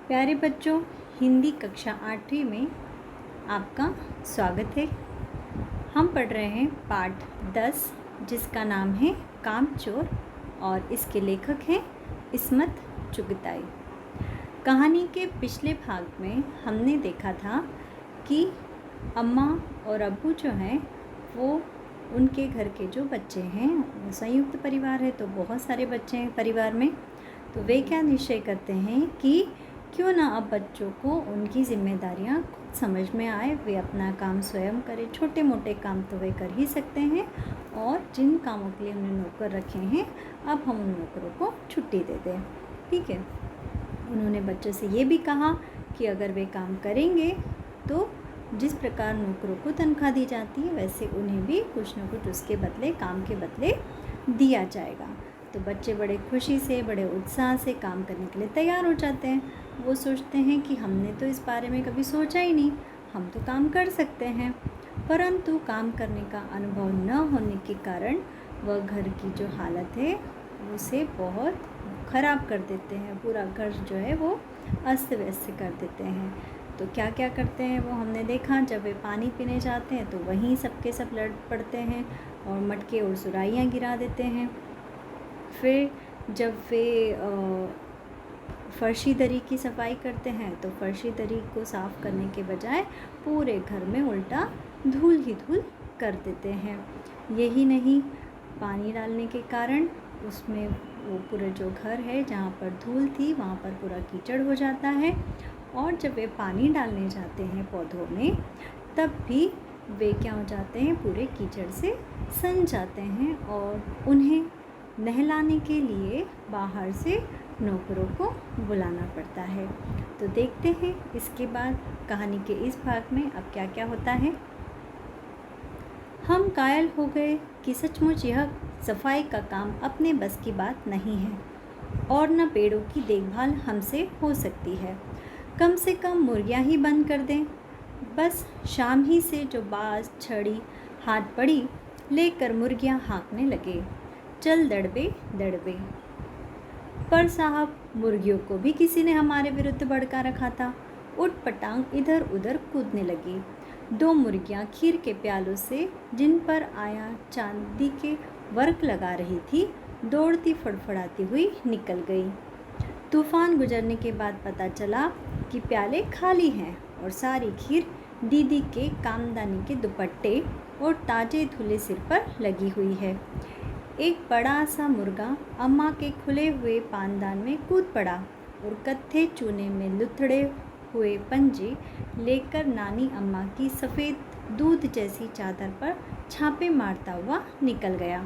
प्यारे बच्चों, हिंदी कक्षा 8वीं में आपका स्वागत है। हम पढ़ रहे हैं पाठ 10 जिसका नाम है कामचोर और इसके लेखक हैं इस्मत चुगताई। कहानी के पिछले भाग में हमने देखा था कि अम्मा और अब्बू जो हैं वो उनके घर के जो बच्चे हैं, वो संयुक्त परिवार है तो बहुत सारे बच्चे हैं परिवार में, तो वे क्या निश्चय करते हैं कि क्यों ना अब बच्चों को उनकी जिम्मेदारियां खुद समझ में आए, वे अपना काम स्वयं करें। छोटे मोटे काम तो वे कर ही सकते हैं और जिन कामों के लिए हमने नौकर रखे हैं अब हम उन नौकरों को छुट्टी दे दें। ठीक है। उन्होंने बच्चों से ये भी कहा कि अगर वे काम करेंगे तो जिस प्रकार नौकरों को तनख्वाह दी जाती है वैसे उन्हें भी कुछ न कुछ उसके बदले, काम के बदले दिया जाएगा। तो बच्चे बड़े खुशी से, बड़े उत्साह से काम करने के लिए तैयार हो जाते हैं। वो सोचते हैं कि हमने तो इस बारे में कभी सोचा ही नहीं, हम तो काम कर सकते हैं। परंतु काम करने का अनुभव न होने के कारण वह घर की जो हालत है उसे बहुत ख़राब कर देते हैं। पूरा घर जो है वो अस्त व्यस्त कर देते हैं। तो क्या क्या करते हैं वो हमने देखा। जब वे पानी पीने जाते हैं तो वहीं सबके सब लड़ पड़ते हैं और मटके और सुराहियाँ गिरा देते हैं। फिर जब वे फर्शी दरी की सफाई करते हैं तो फर्शी दरी को साफ़ करने के बजाय पूरे घर में उल्टा धूल ही धूल कर देते हैं। यही नहीं, पानी डालने के कारण उसमें वो पूरा जो घर है जहाँ पर धूल थी वहाँ पर पूरा कीचड़ हो जाता है। और जब वे पानी डालने जाते हैं पौधों में तब भी वे क्या हो जाते हैं, पूरे कीचड़ से सन जाते हैं और उन्हें नहलाने के लिए बाहर से नौकरों को बुलाना पड़ता है। तो देखते हैं इसके बाद कहानी के इस भाग में अब क्या क्या होता है। हम कायल हो गए कि सचमुच यह सफाई का काम अपने बस की बात नहीं है और न पेड़ों की देखभाल हमसे हो सकती है। कम से कम मुर्गियाँ ही बंद कर दें। बस शाम ही से जो बाज छड़ी हाथ पड़ी लेकर मुर्गियाँ हाँकने लगे, चल दड़बे दड़बे। पर साहब, मुर्गियों को भी किसी ने हमारे विरुद्ध भड़का रखा था। उठ पटांग इधर उधर कूदने लगी। 2 मुर्गियाँ खीर के प्यालों से जिन पर आया चांदी के वर्क लगा रही थी, दौड़ती फड़फड़ाती हुई निकल गई। तूफान गुजरने के बाद पता चला कि प्याले खाली हैं और सारी खीर दीदी के कामदानी के दुपट्टे और ताजे धुले सिर पर लगी हुई है। एक बड़ा सा मुर्गा अम्मा के खुले हुए पानदान में कूद पड़ा और कत्थे चूने में लुथड़े हुए पंजे लेकर नानी अम्मा की सफ़ेद दूध जैसी चादर पर छापे मारता हुआ निकल गया।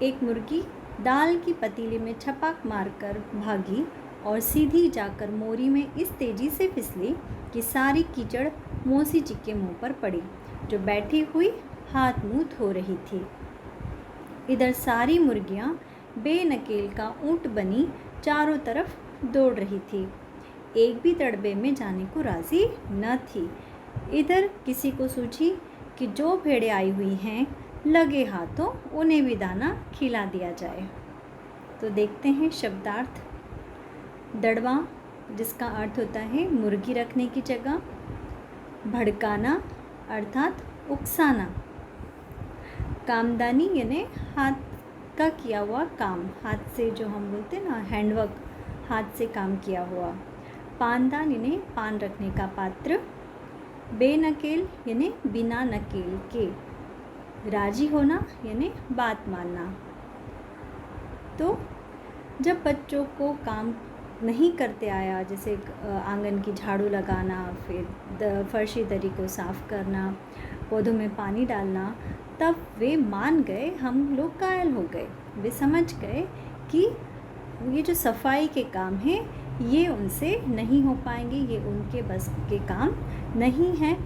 एक मुर्गी दाल की पतीली में छपाक मारकर भागी और सीधी जाकर मोरी में इस तेज़ी से फिसली कि सारी कीचड़ मौसी जी के मुँह पर पड़ी, जो बैठी हुई हाथ मुँह धो रही थी। इधर सारी मुर्गियाँ बेनकेल का ऊँट बनी चारों तरफ दौड़ रही थी, एक भी दड़बे में जाने को राज़ी न थी। इधर किसी को सूझी कि जो भेड़ें आई हुई हैं लगे हाथों उन्हें भी दाना खिला दिया जाए। तो देखते हैं शब्दार्थ। दड़वा, जिसका अर्थ होता है मुर्गी रखने की जगह। भड़काना अर्थात उकसाना। कामदानी यानी हाथ का किया हुआ काम, हाथ से जो हम बोलते हैं ना हैंडवर्क, हाथ से काम किया हुआ। पानदान यानी पान रखने का पात्र। बेनकेल यानी बिना नकेल के। राजी होना यानी बात मानना। तो जब बच्चों को काम नहीं करते आया, जैसे आंगन की झाड़ू लगाना, फिर फर्शी दरी को साफ़ करना, पौधों में पानी डालना, तब वे मान गए, हम लोग कायल हो गए। वे समझ गए कि ये जो सफाई के काम हैं ये उनसे नहीं हो पाएंगे, ये उनके बस के काम नहीं हैं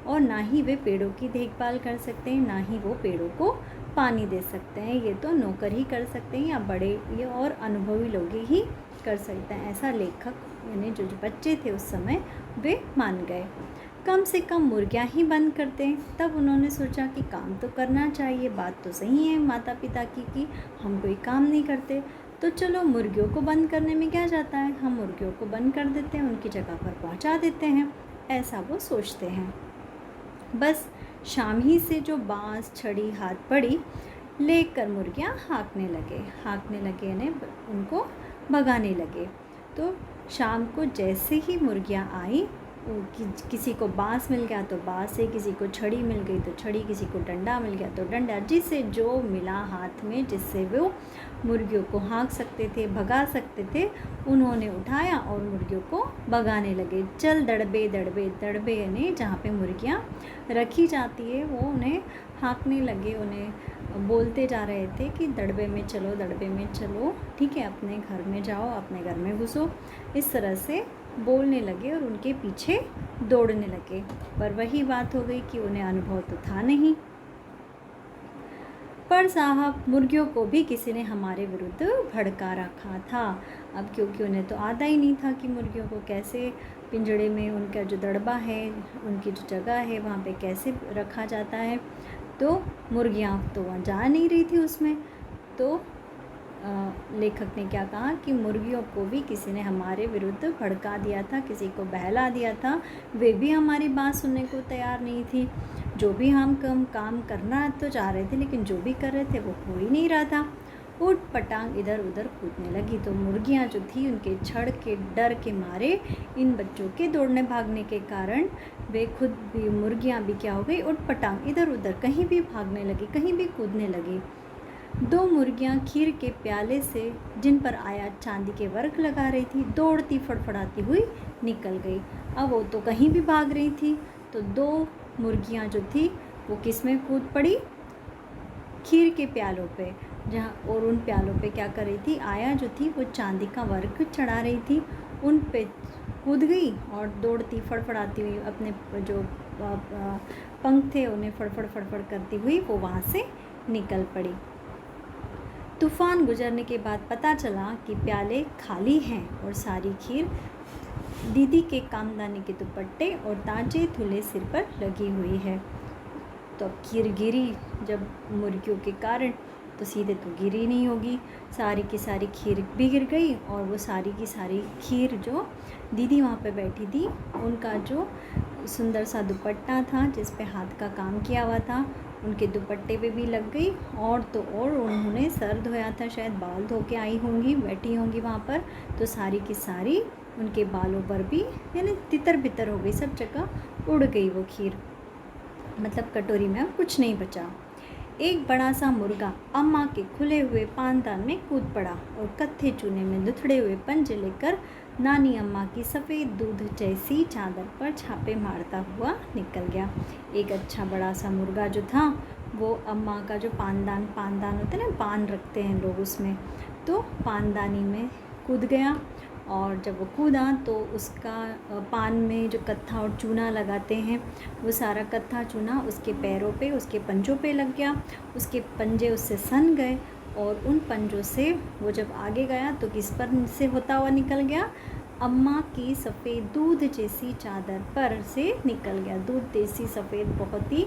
और ना ही वे पेड़ों की देखभाल कर सकते हैं, ना ही वो पेड़ों को पानी दे सकते हैं। ये तो नौकर ही कर सकते हैं या बड़े ये और अनुभवी लोग ही कर सकते हैं। ऐसा लेखक यानी जो बच्चे थे उस समय वे मान गए। कम से कम मुर्गियाँ ही बंद कर दें। तब उन्होंने सोचा कि काम तो करना चाहिए, बात तो सही है माता पिता की कि हम कोई काम नहीं करते। तो चलो मुर्गियों को बंद करने में क्या जाता है, हम मुर्गियों को बंद कर देते हैं, उनकी जगह पर पहुंचा देते हैं, ऐसा वो सोचते हैं। बस शाम ही से जो बाँस छड़ी हाथ पड़ी लेकर मुर्गियाँ हाँकने लगे यानी उनको भगाने लगे। तो शाम को जैसे ही मुर्गियाँ आई, किसी को बाँस मिल गया तो बाँस से, किसी को छड़ी मिल गई तो छड़ी, किसी को डंडा मिल गया तो डंडा, जिसे जो मिला हाथ में जिससे वो मुर्गियों को हाँक सकते थे, भगा सकते थे, उन्होंने उठाया और मुर्गियों को भगाने लगे। चल दड़बे दड़बे दड़बे यानी जहाँ पे मुर्गियाँ रखी जाती है वो उन्हें हाँकने लगे, उन्हें बोलते जा रहे थे कि दड़बे में चलो, ठीक है, अपने घर में जाओ, अपने घर में घुसो। इस तरह से बोलने लगे और उनके पीछे दौड़ने लगे। पर वही बात हो गई कि उन्हें अनुभव तो था नहीं। पर साहब मुर्गियों को भी किसी ने हमारे विरुद्ध भड़का रखा था। अब क्योंकि उन्हें तो आता ही नहीं था कि मुर्गियों को कैसे पिंजड़े में, उनका जो दड़बा है, उनकी जो जगह है वहाँ पे कैसे रखा जाता है, तो मुर्गियाँ तो वहाँ जा नहीं रही थी उसमें। तो लेखक ने क्या कहा कि मुर्गियों को भी किसी ने हमारे विरुद्ध भड़का दिया था, किसी को बहला दिया था, वे भी हमारी बात सुनने को तैयार नहीं थी। जो भी हम काम करना तो चाह रहे थे, लेकिन जो भी कर रहे थे वो हो ही नहीं रहा था। ऊट पटांग इधर उधर कूदने लगी। तो मुर्गियाँ जो थी उनके छड़ के डर के मारे, इन बच्चों के दौड़ने भागने के कारण वे खुद भी, मुर्गियाँ भी क्या हो गई, ऊट पटांग इधर उधर कहीं भी भागने लगी, कहीं भी कूदने लगी। दो मुर्गियाँ खीर के प्याले से, जिन पर आया चांदी के वर्क लगा रही थी, दौड़ती फड़फड़ाती हुई निकल गई। अब वो तो कहीं भी भाग रही थी, तो दो मुर्गियाँ जो थी वो किस में कूद पड़ी, खीर के प्यालों पे, जहाँ, और उन प्यालों पे क्या कर रही थी, आया जो थी वो चांदी का वर्क चढ़ा रही थी, उन पे कूद गई और दौड़ती फड़फड़ाती हुई अपने जो पंख थे उन्हें फड़फड़ करती हुई वो वहाँ से निकल पड़ी। तूफान गुजरने के बाद पता चला कि प्याले खाली हैं और सारी खीर दीदी के कामदानी के दुपट्टे और ताजे धुले सिर पर लगी हुई है। तो अब खीर गिरी जब मुर्गियों के कारण, तो सीधे तो गिरी नहीं होगी, सारी की सारी खीर भी गिर गई और वो सारी की सारी खीर जो दीदी वहाँ पे बैठी थी, उनका जो सुंदर सा दुपट्टा था जिस पे हाथ का काम किया हुआ था, उनके दुपट्टे पे भी लग गई। और तो और उन्होंने सर धोया था, शायद बाल धो के आई होंगी, बैठी होंगी वहाँ पर, तो सारी की सारी उनके बालों पर भी यानी तितर बितर हो गई, सब जगह उड़ गई वो खीर, मतलब कटोरी में अब कुछ नहीं बचा। एक बड़ा सा मुर्गा अम्मा के खुले हुए पानदान में कूद पड़ा और कत्थे चूने में लुथड़े हुए पंजे लेकर नानी अम्मा की सफ़ेद दूध जैसी चादर पर छापे मारता हुआ निकल गया। एक अच्छा बड़ा सा मुर्गा जो था वो अम्मा का जो पानदान होता है ना, पान रखते हैं लोग उसमें, तो पानदानी में कूद गया। और जब वो कूदा तो उसका पान में जो कत्था और चूना लगाते हैं, वो सारा कत्था चूना उसके पैरों पे, उसके पंजों पे लग गया, उसके पंजे उससे सन गए और उन पंजों से वो जब आगे गया तो किस पर से होता हुआ निकल गया, अम्मा की सफ़ेद दूध जैसी चादर पर से निकल गया। दूध जैसी सफ़ेद, बहुत ही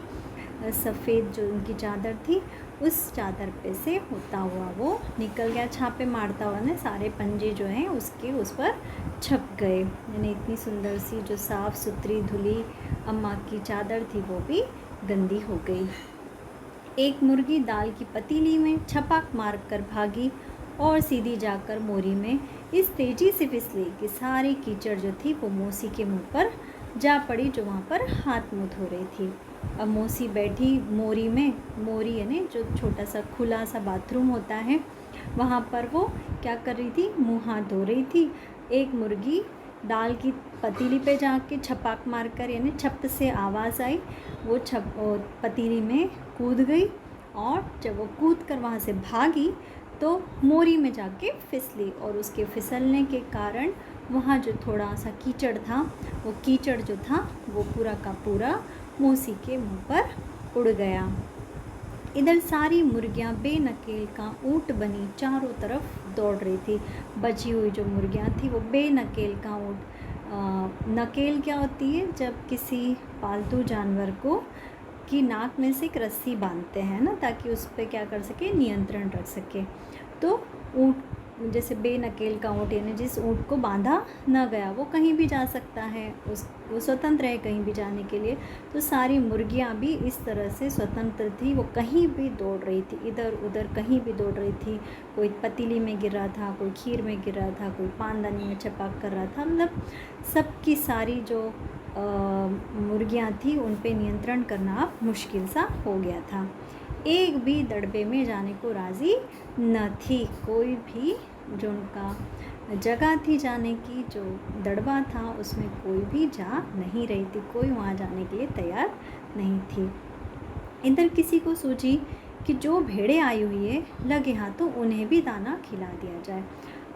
सफ़ेद जो उनकी चादर थी, उस चादर पे से होता हुआ वो निकल गया, छापे मारता हुआ ने सारे पंजे जो हैं उसके उस पर छप गए। यानी इतनी सुंदर सी जो साफ़ सुथरी धुली अम्मा की चादर थी वो भी गंदी हो गई। एक मुर्गी दाल की पतीली में छपाक मार कर भागी और सीधी जाकर मोरी में इस तेज़ी से फिसली कि सारी कीचड़ जो थी वो मौसी के मुंह पर जा पड़ी, जो वहाँ पर हाथ मुँह धो रही थी। अब मौसी बैठी मोरी में, मोरी यानी जो छोटा सा खुला सा बाथरूम होता है, वहाँ पर वो क्या कर रही थी, मुँह हाथ धो रही थी। एक मुर्गी दाल की पतीली पे जाके छपाक मारकर, यानी छप से आवाज़ आई, वो पतीली में कूद गई और जब वो कूद कर वहाँ से भागी तो मोरी में जाके फिसली और उसके फिसलने के कारण वहाँ जो थोड़ा सा कीचड़ था, वो कीचड़ जो था वो पूरा का पूरा मौसी के मुंह पर उड़ गया। इधर सारी मुर्गियाँ बेनकेल का ऊँट बनी चारों तरफ दौड़ रही थी। बची हुई जो मुर्गियाँ थी वो बेनकेल का ऊँट, नकेल क्या होती है, जब किसी पालतू जानवर को की नाक में से एक रस्सी बांधते हैं ना, ताकि उस पर क्या कर सके, नियंत्रण रख सके। तो ऊँट जैसे बेनकेल का ऊँट, यानी जिस ऊँट को बांधा न गया वो कहीं भी जा सकता है, वो स्वतंत्र है कहीं भी जाने के लिए। तो सारी मुर्गियाँ भी इस तरह से स्वतंत्र थी, वो कहीं भी दौड़ रही थी, इधर उधर कहीं भी दौड़ रही थी। कोई पतीली में गिर रहा था, कोई खीर में गिर रहा था, कोई पानदानी में छपाक कर रहा था। मतलब सबकी सारी जो मुर्गियाँ थी उन पे नियंत्रण करना अब मुश्किल सा हो गया था। एक भी दड़बे में जाने को राज़ी न थी, कोई भी जो उनका जगह थी जाने की, जो दड़बा था उसमें कोई भी जा नहीं रही थी, कोई वहाँ जाने के लिए तैयार नहीं थी। इधर किसी को सूझी कि जो भेड़ें आई हुई है लगे हाथों उन्हें भी दाना खिला दिया जाए।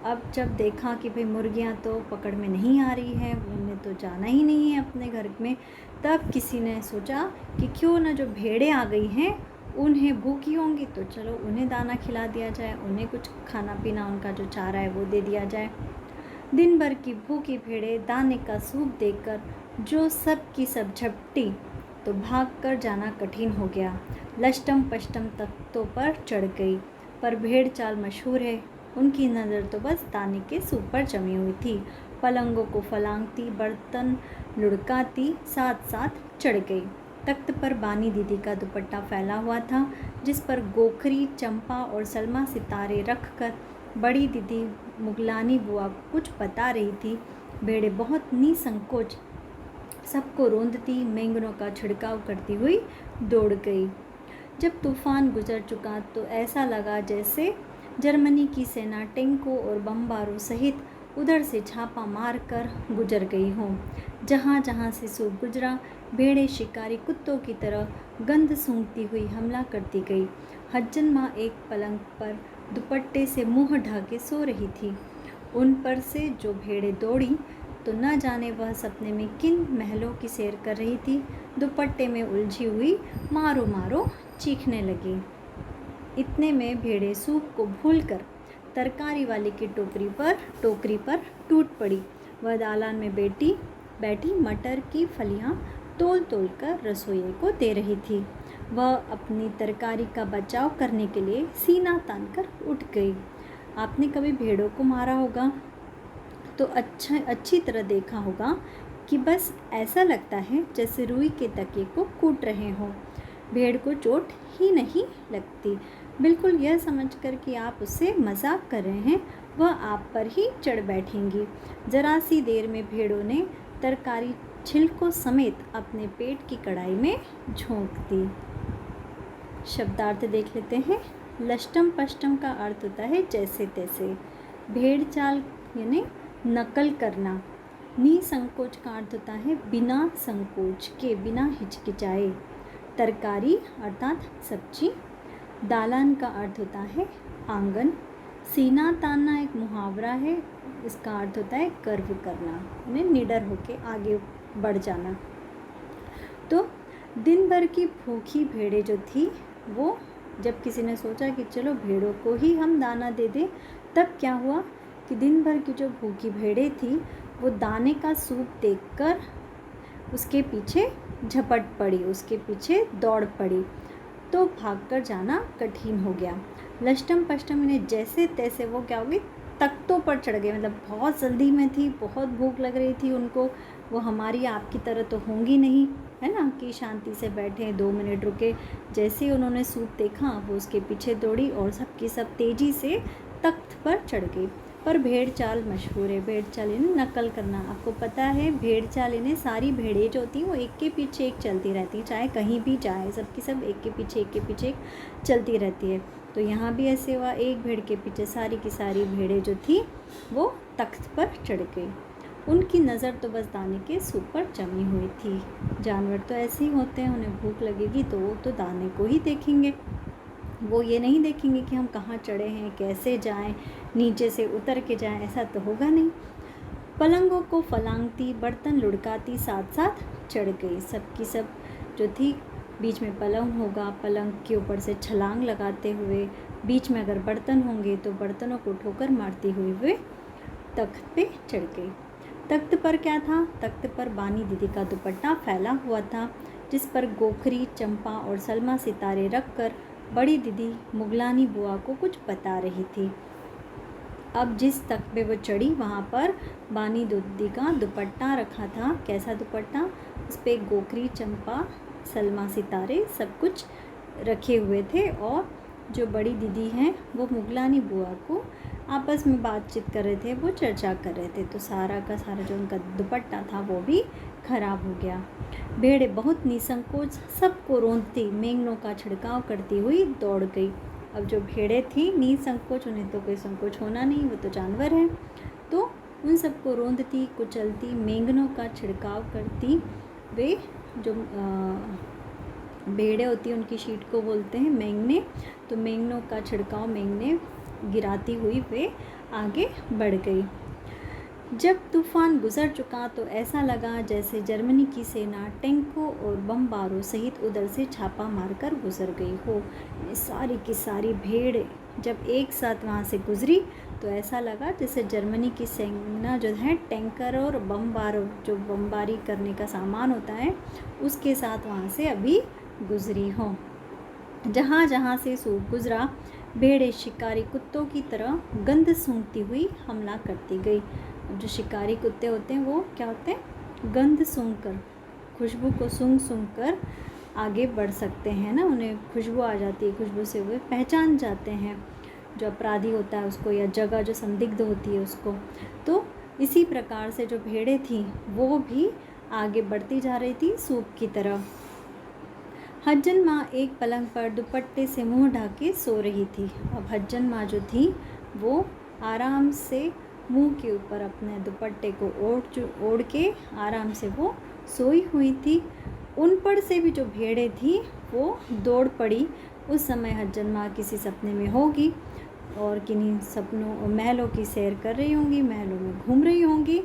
अब जब देखा कि भाई मुर्गियाँ तो पकड़ में नहीं आ रही हैं, उन्हें तो जाना ही नहीं है अपने घर में, तब किसी ने सोचा कि क्यों ना जो भेड़ें आ गई हैं उन्हें भूखी होंगी तो चलो उन्हें दाना खिला दिया जाए, उन्हें कुछ खाना पीना उनका जो चारा है वो दे दिया जाए। दिन भर की भूखी भेड़ें दाने का सूप देकर जो सब की सब झपटी तो भाग कर जाना कठिन हो गया। लष्टम पष्टम तख्तों पर चढ़ गई, पर भेड़ चाल मशहूर है, उनकी नज़र तो बस दाने के सूप पर जमी हुई थी। पलंगों को फलांगती, बर्तन लुढ़काती साथ साथ चढ़ गई। तख्त पर बानी दीदी का दुपट्टा फैला हुआ था, जिस पर गोखरी, चंपा और सलमा सितारे रख कर बड़ी दीदी मुगलानी बुआ को कुछ बता रही थी। भेड़ें बहुत निसंकोच सबको रोंदती, मेंगनों का छिड़काव करती हुई दौड़ गई। जब तूफान गुजर चुका तो ऐसा लगा जैसे जर्मनी की सेना टैंकों और बमबारों सहित उधर से छापा मारकर गुजर गई हो। जहाँ जहाँ से सूप गुजरा, भेड़ें शिकारी कुत्तों की तरह गंध सूंघती हुई हमला करती गई। हज्जन माँ एक पलंग पर दुपट्टे से मुंह ढके सो रही थी। उन पर से जो भेड़ें दौड़ी तो न जाने वह सपने में किन महलों की सैर कर रही थी। दुपट्टे में उलझी हुई मारो मारो चीखने लगी। इतने में भेड़ें सूप को भूलकर तरकारी वाले की टोकरी पर टूट पड़ी। वह दालान में बैठी मटर की फलियां तोल तोल कर रसोइये को दे रही थी। वह अपनी तरकारी का बचाव करने के लिए सीना तानकर उठ गई। आपने कभी भेड़ों को मारा होगा तो अच्छी तरह देखा होगा कि बस ऐसा लगता है जैसे रुई के तकिए को कूट रहे हों। भेड़ को चोट ही नहीं लगती। बिल्कुल यह समझकर कि आप उससे मजाक कर रहे हैं, वह आप पर ही चढ़ बैठेंगी। जरा सी देर में भेड़ों ने तरकारी छिलकों समेत अपने पेट की कढ़ाई में झोंक दी। शब्दार्थ देख लेते हैं। लष्टम पष्टम का अर्थ होता है जैसे तैसे। भेड़ चाल यानी नकल करना। निसंकोच का अर्थ होता है बिना संकोच के, बिना हिचकिचाए। तरकारी अर्थात सब्जी। दालान का अर्थ होता है आंगन। सीना तानना एक मुहावरा है, इसका अर्थ होता है गर्व करना, यानी निडर होके आगे बढ़ जाना। तो दिन भर की भूखी भेड़ें जो थी वो, जब किसी ने सोचा कि चलो भेड़ों को ही हम दाना दे दें, तब क्या हुआ कि दिन भर की जो भूखी भेड़ें थी वो दाने का सूप देखकर उसके पीछे झपट पड़ी, उसके पीछे दौड़ पड़ी, तो भागकर जाना कठिन हो गया। लष्टम पष्टम इन्हें जैसे तैसे वो क्या हो गई, तख्तों पर चढ़ गए। मतलब बहुत जल्दी में थी, बहुत भूख लग रही थी उनको। वो हमारी आपकी तरह तो होंगी नहीं, है ना, कि शांति से बैठे 2 मिनट रुके। जैसे ही उन्होंने सूप देखा वो उसके पीछे दौड़ी और सबकी सब तेज़ी से तख्त पर चढ़ गई। पर भेड़ चाल मशहूर है। भेड़ चाल यानी नकल करना। आपको पता है भेड़ चाल यानी सारी भेड़ें जो होती हैं वो एक के पीछे एक चलती रहती हैं, चाहे कहीं भी जाए, सबकी सब एक के पीछे एक चलती रहती है। तो यहाँ भी ऐसे हुआ, एक भेड़ के पीछे सारी की सारी भेड़ें जो थी वो तख्त पर चढ़ गई। उनकी नज़र तो बस दाने के सूप पर जमी हुई थी। जानवर तो ऐसे ही होते हैं, उन्हें भूख लगेगी तो वो तो दाने को ही देखेंगे, वो ये नहीं देखेंगे कि हम कहाँ चढ़े हैं, कैसे जाएं, नीचे से उतर के जाएं, ऐसा तो होगा नहीं। पलंगों को फलांगती, बर्तन लुढ़काती साथ साथ चढ़ गई। सबकी सब जो थी, बीच में पलंग होगा, पलंग के ऊपर से छलांग लगाते हुए, बीच में अगर बर्तन होंगे तो बर्तनों को ठोकर मारती हुई वे तख्त पे चढ़ गई। तख्त पर क्या था? तख्त पर बानी दीदी का दुपट्टा फैला हुआ था, जिस पर गोखरी, चंपा और सलमा सितारे रख कर बड़ी दीदी मुगलानी बुआ को कुछ बता रही थी। अब जिस तख्त पे वो चढ़ी वहाँ पर बानी दीदी का दुपट्टा रखा था। कैसा दुपट्टा? उस पर गोखरी, चंपा, सलमा, सितारे सब कुछ रखे हुए थे। और जो बड़ी दीदी हैं वो मुगलानी बुआ को आपस में बातचीत कर रहे थे, वो चर्चा कर रहे थे। तो सारा का सारा जो उनका दुपट्टा था वो भी खराब हो गया। भेड़े बहुत निसंकोच सबको रोंदती मेंगनों का छिड़काव करती हुई दौड़ गई। अब जो भेड़े थी निसंकोच, उन्हें तो कोई संकोच होना नहीं, वो तो जानवर हैं। तो उन सबको रोंदती कुचलती मेंगनों का छिड़काव करती वे जो भेड़े होती हैं उनकी शीट को बोलते हैं मेंगने। तो मेंगनों का छिड़काव मेंगने गिराती हुई वे आगे बढ़ गई। जब तूफान गुजर चुका तो ऐसा लगा जैसे जर्मनी की सेना टैंकों और बमबारों सहित उधर से छापा मारकर गुजर गई हो। सारी की सारी भेड़ जब एक साथ वहाँ से गुजरी तो ऐसा लगा जैसे जर्मनी की सेना जो है टैंकर और बमबारों, जो बमबारी करने का सामान होता है, उसके साथ वहाँ से अभी गुजरी हो। जहाँ जहाँ से सूप गुजरा भेड़ें शिकारी कुत्तों की तरह गंध सूंघती हुई हमला करती गई। जो शिकारी कुत्ते होते हैं वो क्या होते हैं? गंध सूंघकर, खुशबू को सूंघ कर आगे बढ़ सकते हैं ना, उन्हें खुशबू आ जाती है, खुशबू से वे पहचान जाते हैं जो अपराधी होता है उसको, या जगह जो संदिग्ध होती है उसको। तो इसी प्रकार से जो भेड़ें थी वो भी आगे बढ़ती जा रही थी सूप की तरह। हज्जन माँ एक पलंग पर दुपट्टे से मुंह ढाके सो रही थी। अब हज्जन माँ जो थी वो आराम से मुंह के ऊपर अपने दुपट्टे को ओढ़ के आराम से वो सोई हुई थी। उन पर से भी जो भेड़ें थी वो दौड़ पड़ी। उस समय हज्जन माँ किसी सपने में होगी और किन्हीं सपनों महलों की सैर कर रही होंगी, महलों में घूम रही होंगी।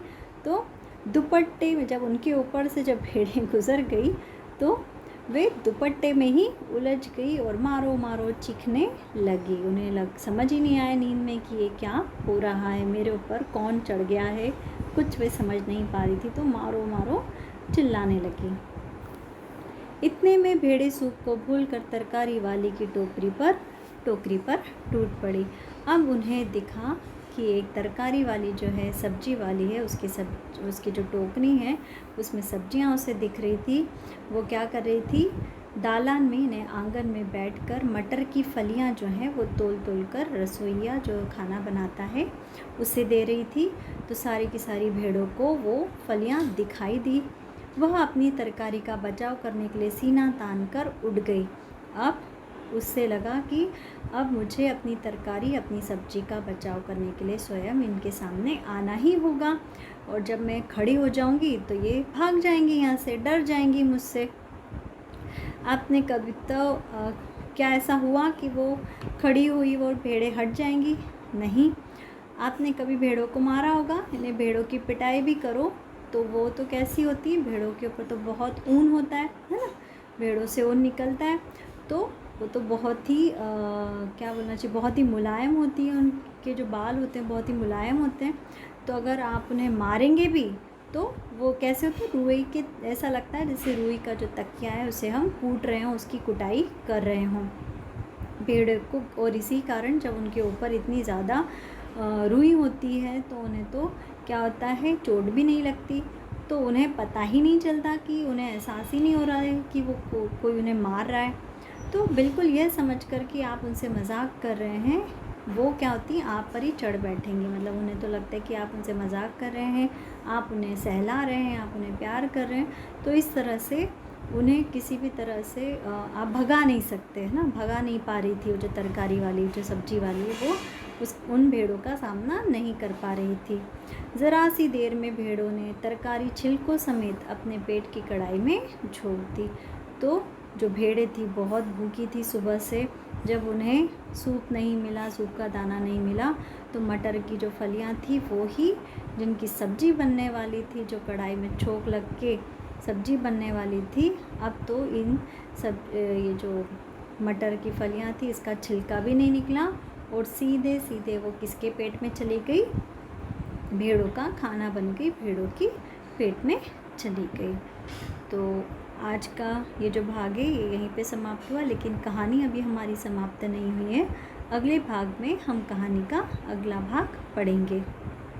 तो दुपट्टे में जब उनके ऊपर से जब भेड़ें गुजर गई तो वे दुपट्टे में ही उलझ गई और मारो मारो चीखने लगी। उन्हें समझ ही नहीं आया नींद में कि ये क्या हो रहा है, मेरे ऊपर कौन चढ़ गया है, कुछ वे समझ नहीं पा रही थी। तो मारो मारो चिल्लाने लगी। इतने में भेड़ें सूप को भूलकर तरकारी वाली की टोकरी पर टूट पड़ी। अब उन्हें दिखा कि एक तरकारी वाली जो है, सब्जी वाली है, उसकी जो टोकरी है उसमें सब्जियां उसे दिख रही थी। वो क्या कर रही थी? दालान में आंगन में बैठकर मटर की फलियां जो हैं वो तोल कर रसोइया जो खाना बनाता है उसे दे रही थी। तो सारी की सारी भेड़ों को वो फलियां दिखाई दी। वह अपनी तरकारी का बचाव करने के लिए सीना तान कर उठ गई। अब उससे लगा कि अब मुझे अपनी तरकारी, अपनी सब्जी का बचाव करने के लिए स्वयं इनके सामने आना ही होगा, और जब मैं खड़ी हो जाऊंगी तो ये भाग जाएंगी, यहाँ से डर जाएंगी मुझसे। आपने कभी तो क्या ऐसा हुआ कि वो खड़ी हुई वो भेड़ें हट जाएंगी? नहीं। आपने कभी भेड़ों को मारा होगा, इन्हें भेड़ों की पिटाई भी करो तो वो तो कैसी होती है, भेड़ों के ऊपर तो बहुत ऊन होता है ना, भेड़ों से ऊन निकलता है, तो वो तो बहुत ही क्या बोलना चाहिए, बहुत ही मुलायम होती है, उनके जो बाल होते हैं बहुत ही मुलायम होते हैं। तो अगर आप उन्हें मारेंगे भी तो वो कैसे होते हैं, रुई के, ऐसा लगता है जैसे रुई का जो तकिया है उसे हम कूट रहे हों, उसकी कुटाई कर रहे हों भेड़ को। और इसी कारण जब उनके ऊपर इतनी ज़्यादा रुई होती है तो उन्हें तो क्या होता है, चोट भी नहीं लगती, तो उन्हें पता ही नहीं चलता कि उन्हें एहसास ही नहीं हो रहा है कि वो कोई उन्हें मार रहा है। तो बिल्कुल यह समझकर कि आप उनसे मजाक कर रहे हैं, वो क्या होती है, आप पर ही चढ़ बैठेंगी। मतलब उन्हें तो लगता है कि आप उनसे मजाक कर रहे हैं, आप उन्हें सहला रहे हैं, आप उन्हें प्यार कर रहे हैं। तो इस तरह से उन्हें किसी भी तरह से आप भगा नहीं सकते, है ना। भगा नहीं पा रही थी वो जो तरकारी वाली, जो सब्जी वाली है, वो उन भेड़ों का सामना नहीं कर पा रही थी। ज़रा सी देर में भेड़ों ने तरकारी छिलकों समेत अपने पेट की कढ़ाई में झोंक दी। तो जो भेड़ें थी बहुत भूखी थी सुबह से, जब उन्हें सूप नहीं मिला, सूप का दाना नहीं मिला, तो मटर की जो फलियां थी वो ही जिनकी सब्जी बनने वाली थी, जो कढ़ाई में छोंक लग के सब्जी बनने वाली थी, अब तो इन सब ये जो मटर की फलियां थी इसका छिलका भी नहीं निकला और सीधे सीधे वो किसके पेट में चली गई, भेड़ों का खाना बन गई, भेड़ों की पेट में चली गई। तो आज का ये जो भाग है ये यहीं पे समाप्त हुआ, लेकिन कहानी अभी हमारी समाप्त नहीं हुई है। अगले भाग में हम कहानी का अगला भाग पढ़ेंगे।